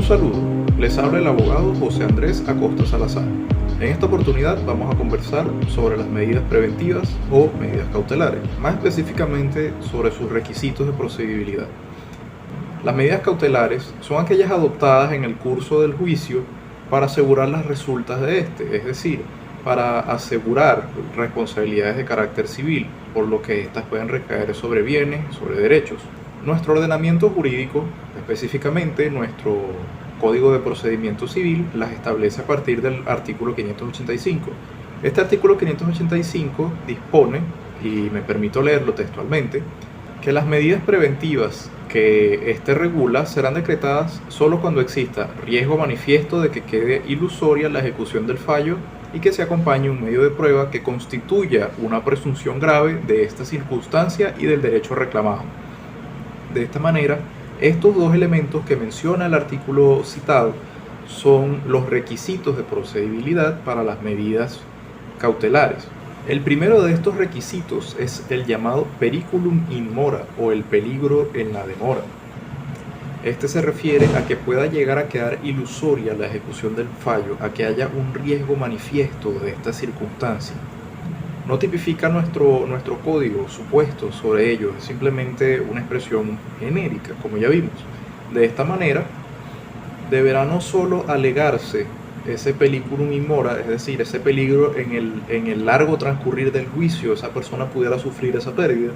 saludo, les habla el abogado José Andrés Acosta Salazar. En esta oportunidad vamos a conversar sobre las medidas preventivas o medidas cautelares, más específicamente sobre sus requisitos de procedibilidad. Las medidas cautelares son aquellas adoptadas en el curso del juicio para asegurar las resultas de este, es decir, para asegurar responsabilidades de carácter civil, por lo que éstas pueden recaer sobre bienes, sobre derechos. Nuestro ordenamiento jurídico, específicamente nuestro Código de Procedimiento Civil, las establece a partir del artículo 585. Este artículo 585 dispone, y me permito leerlo textualmente, que las medidas preventivas que éste regula serán decretadas solo cuando exista riesgo manifiesto de que quede ilusoria la ejecución del fallo y que se acompañe un medio de prueba que constituya una presunción grave de esta circunstancia y del derecho reclamado. De esta manera, estos dos elementos que menciona el artículo citado son los requisitos de procedibilidad para las medidas cautelares. El primero de estos requisitos es el llamado periculum in mora o el peligro en la demora. Este se refiere a que pueda llegar a quedar ilusoria la ejecución del fallo, a que haya un riesgo manifiesto de esta circunstancia. No tipifica nuestro código supuestos sobre ello, es simplemente una expresión genérica, como ya vimos. De esta manera, deberá no solo alegarse ese periculum in mora, es decir, ese peligro en el largo transcurrir del juicio, esa persona pudiera sufrir esa pérdida,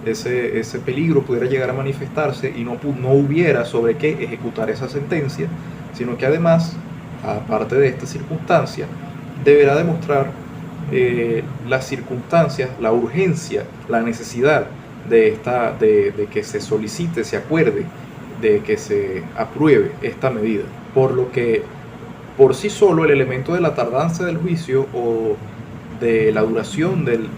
ese peligro pudiera llegar a manifestarse y no hubiera sobre qué ejecutar esa sentencia, sino que además, aparte de esta circunstancia, deberá demostrar las circunstancias, la urgencia, la necesidad de que se solicite, se acuerde, de que se apruebe esta medida. Por lo que, por sí solo, el elemento de la tardanza del juicio o de la duración del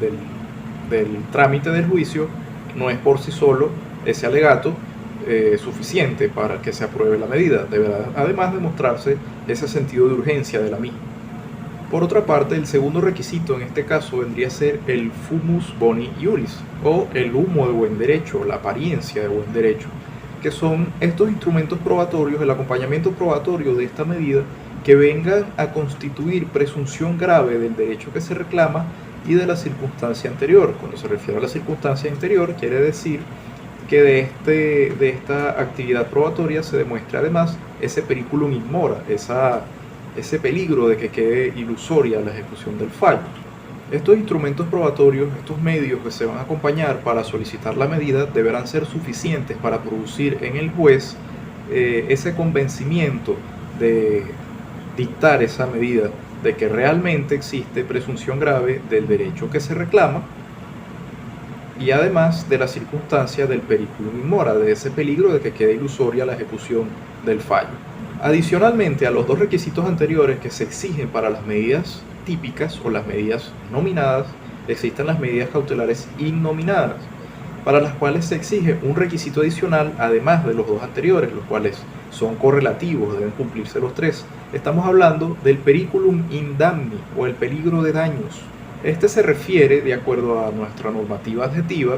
trámite del juicio no es por sí solo ese alegato suficiente para que se apruebe la medida. Deberá además demostrarse ese sentido de urgencia de la misma. Por otra parte, el segundo requisito en este caso vendría a ser el fumus boni iuris, o el humo de buen derecho, la apariencia de buen derecho, que son estos instrumentos probatorios, el acompañamiento probatorio de esta medida, que vengan a constituir presunción grave del derecho que se reclama y de la circunstancia anterior. Cuando se refiere a la circunstancia anterior, quiere decir que de esta actividad probatoria se demuestra además ese periculum in mora, ese peligro de que quede ilusoria la ejecución del fallo. Estos instrumentos probatorios, estos medios que se van a acompañar para solicitar la medida, deberán ser suficientes para producir en el juez ese convencimiento de dictar esa medida, de que realmente existe presunción grave del derecho que se reclama y además de la circunstancia del periculum in mora, de ese peligro de que quede ilusoria la ejecución del fallo. Adicionalmente a los dos requisitos anteriores que se exigen para las medidas típicas o las medidas nominadas, existen las medidas cautelares innominadas, para las cuales se exige un requisito adicional además de los dos anteriores, los cuales son correlativos, deben cumplirse los tres. Estamos hablando del periculum in damni o el peligro de daños. Este se refiere, de acuerdo a nuestra normativa adjetiva,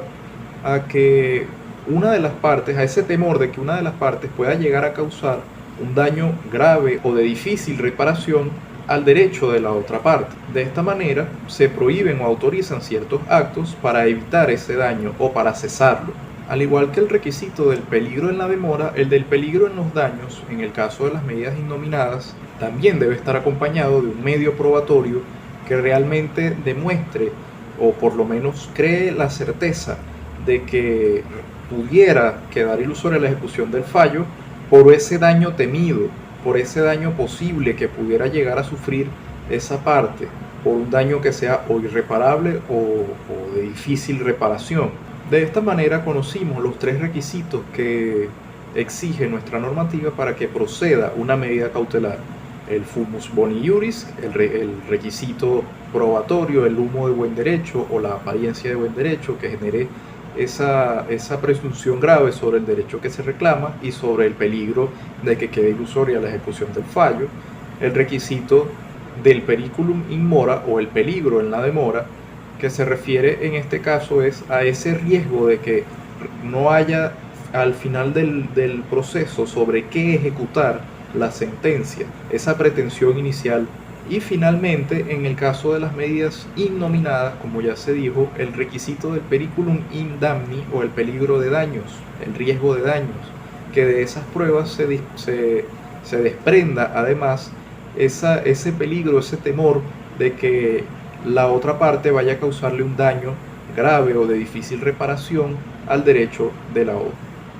a que una de las partes, a ese temor de que una de las partes pueda llegar a causar un daño grave o de difícil reparación al derecho de la otra parte. De esta manera se prohíben o autorizan ciertos actos para evitar ese daño o para cesarlo. Al igual que el requisito del peligro en la demora, el del peligro en los daños, en el caso de las medidas innominadas, también debe estar acompañado de un medio probatorio que realmente demuestre o por lo menos cree la certeza de que pudiera quedar ilusoria la ejecución del fallo por ese daño temido, por ese daño posible que pudiera llegar a sufrir esa parte, por un daño que sea o irreparable o de difícil reparación. De esta manera conocimos los tres requisitos que exige nuestra normativa para que proceda una medida cautelar: el fumus boni iuris, el requisito probatorio, el humo de buen derecho o la apariencia de buen derecho que genere esa presunción grave sobre el derecho que se reclama y sobre el peligro de que quede ilusoria la ejecución del fallo, el requisito del periculum in mora o el peligro en la demora, que se refiere en este caso es a ese riesgo de que no haya al final del proceso sobre qué ejecutar la sentencia, esa pretensión inicial. Y finalmente, en el caso de las medidas innominadas, como ya se dijo, el requisito del periculum in damni o el peligro de daños, el riesgo de daños, que de esas pruebas se desprenda además ese peligro, ese temor de que la otra parte vaya a causarle un daño grave o de difícil reparación al derecho de la otra.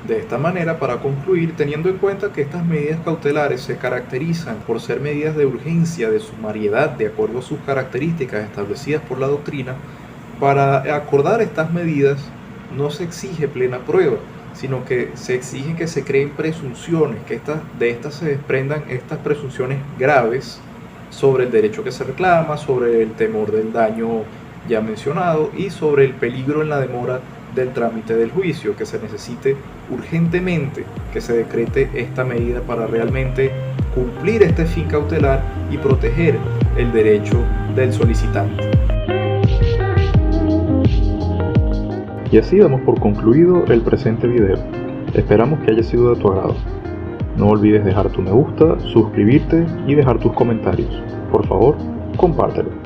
De esta manera, para concluir, teniendo en cuenta que estas medidas cautelares se caracterizan por ser medidas de urgencia, de sumariedad, de acuerdo a sus características establecidas por la doctrina, para acordar estas medidas no se exige plena prueba, sino que se exige que se creen presunciones, que de estas se desprendan estas presunciones graves sobre el derecho que se reclama, sobre el temor del daño ya mencionado y sobre el peligro en la demora del trámite del juicio, que se necesite urgentemente que se decrete esta medida para realmente cumplir este fin cautelar y proteger el derecho del solicitante. Y así damos por concluido el presente video. Esperamos que haya sido de tu agrado. No olvides dejar tu me gusta, suscribirte y dejar tus comentarios. Por favor, compártelo.